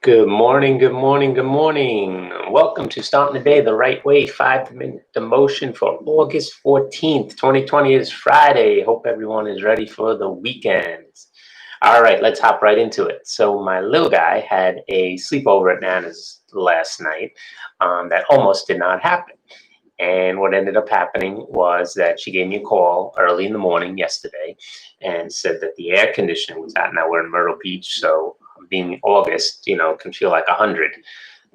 Good morning, good morning, good morning. Welcome to Starting the Day the Right Way, 5-minute devotion for August 14th, 2020 is Friday. Hope everyone is ready for the weekend. All right, let's hop right into it. So my little guy had a sleepover at Nana's last night that almost did not happen. And what ended up happening was that she gave me a call early in the morning yesterday and said that the air conditioning was out. Now we're in Myrtle Beach, so being August, can feel like 100.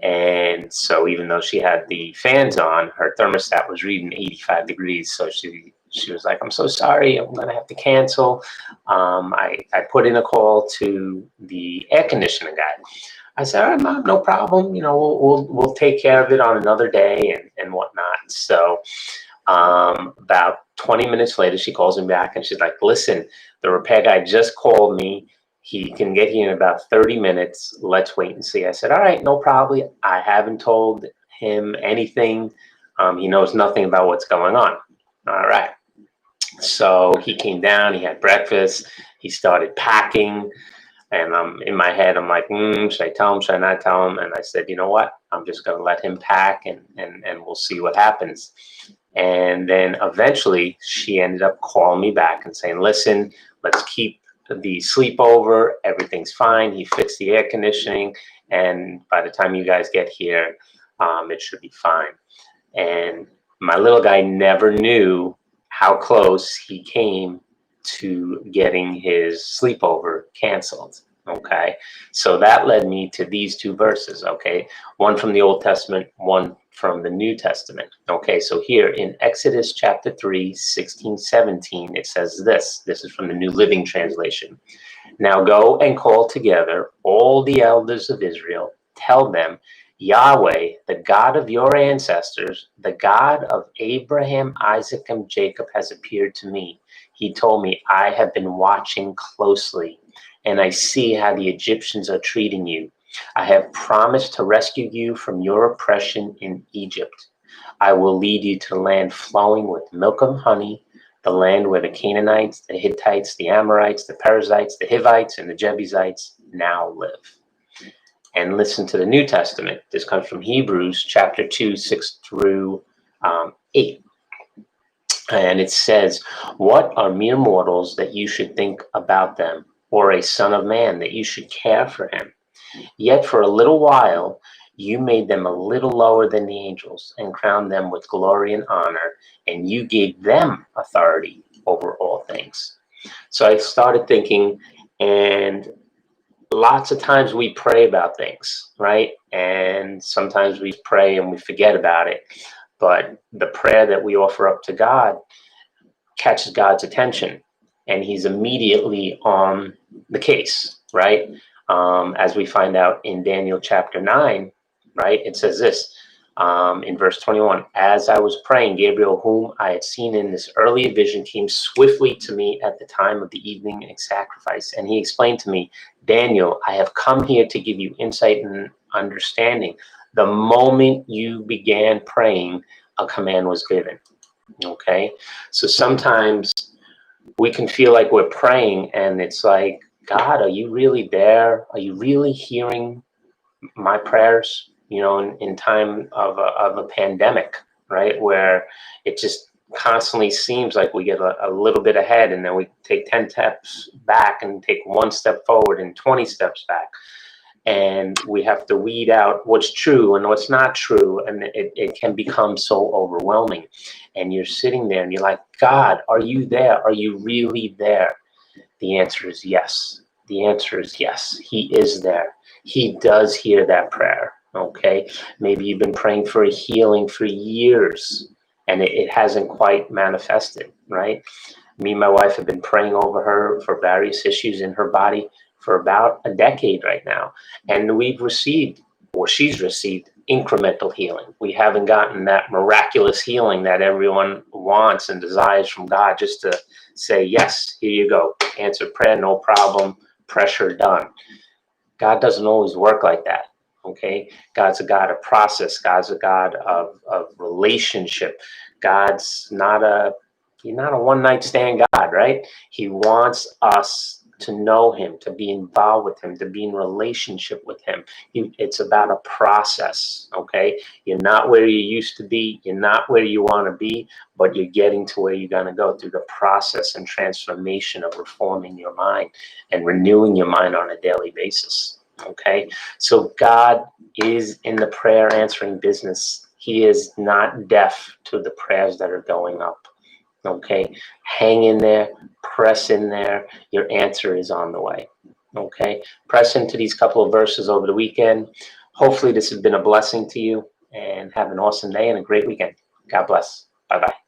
And so even though she had the fans on, her thermostat was reading 85 degrees. So she was like, "I'm so sorry, I'm gonna have to cancel." I put in a call to the air conditioning guy. I said, "All right, Mom, no problem. We'll take care of it on another day and whatnot." So about 20 minutes later, she calls me back and she's like, "Listen, the repair guy just called me. He can get here in about 30 minutes. Let's wait and see." I said, "All right, no problem. I haven't told him anything. He knows nothing about what's going on." All right. So he came down, he had breakfast, he started packing. And in my head, I'm like, should I tell him? Should I not tell him? And I said, you know what? I'm just going to let him pack and we'll see what happens. And then eventually she ended up calling me back and saying, "Listen, let's keep the sleepover. Everything's fine. He fixed the air conditioning. And by the time you guys get here, it should be fine." And my little guy never knew how close he came to getting his sleepover canceled. Okay, so that led me to these two verses. Okay, one from the Old Testament, one from the New Testament. Okay, so here in Exodus chapter 3, 16, 17, it says this. This is from the New Living Translation. "Now go and call together all the elders of Israel. Tell them, Yahweh, the God of your ancestors, the God of Abraham, Isaac, and Jacob, has appeared to me. He told me, I have been watching closely, and I see how the Egyptians are treating you. I have promised to rescue you from your oppression in Egypt. I will lead you to land flowing with milk and honey, the land where the Canaanites, the Hittites, the Amorites, the Perizzites, the Hivites, and the Jebusites now live." And listen to the New Testament. This comes from Hebrews chapter 2, 6 through 8. And it says, "What are mere mortals that you should think about them, or a son of man that you should care for him? Yet for a little while you made them a little lower than the angels and crowned them with glory and honor, and you gave them authority over all things." So I started thinking, and lots of times we pray about things, right? And sometimes we pray and we forget about it. But the prayer that we offer up to God catches God's attention, and he's immediately on the case, right? As we find out in Daniel chapter 9, right? It says this in verse 21, "As I was praying, Gabriel, whom I had seen in this earlier vision, came swiftly to me at the time of the evening sacrifice. And he explained to me, 'Daniel, I have come here to give you insight and understanding. The moment you began praying, a command was given.'" Okay, so sometimes we can feel like we're praying and it's like, "God, are you really there? Are you really hearing my prayers?" In time of a pandemic, right? Where it just constantly seems like we get a little bit ahead and then we take 10 steps back and take one step forward and 20 steps back. And we have to weed out what's true and what's not true. And it can become so overwhelming. And you're sitting there and you're like, "God, are you there? Are you really there?" The answer is yes. The answer is yes. He is there. He does hear that prayer. Okay. Maybe you've been praying for a healing for years and it hasn't quite manifested, right? Me and my wife have been praying over her for various issues in her body for about a decade right now. And we've received, or she's received, incremental healing. We haven't gotten that miraculous healing that everyone wants and desires from God, just to say, "Yes, here you go. Answered prayer, no problem. Pressure done." God doesn't always work like that. Okay. God's a God of process. God's a God of relationship. God's not a one night stand God, right? He wants us to know him, to be involved with him, to be in relationship with him. It's about a process, okay? You're not where you used to be. You're not where you want to be, but you're getting to where you're going to go through the process and transformation of reforming your mind and renewing your mind on a daily basis, okay? So God is in the prayer answering business. He is not deaf to the prayers that are going up. Okay, hang in there, press in there. Your answer is on the way. Okay, press into these couple of verses over the weekend. Hopefully, this has been a blessing to you, and have an awesome day and a great weekend. God bless. Bye bye.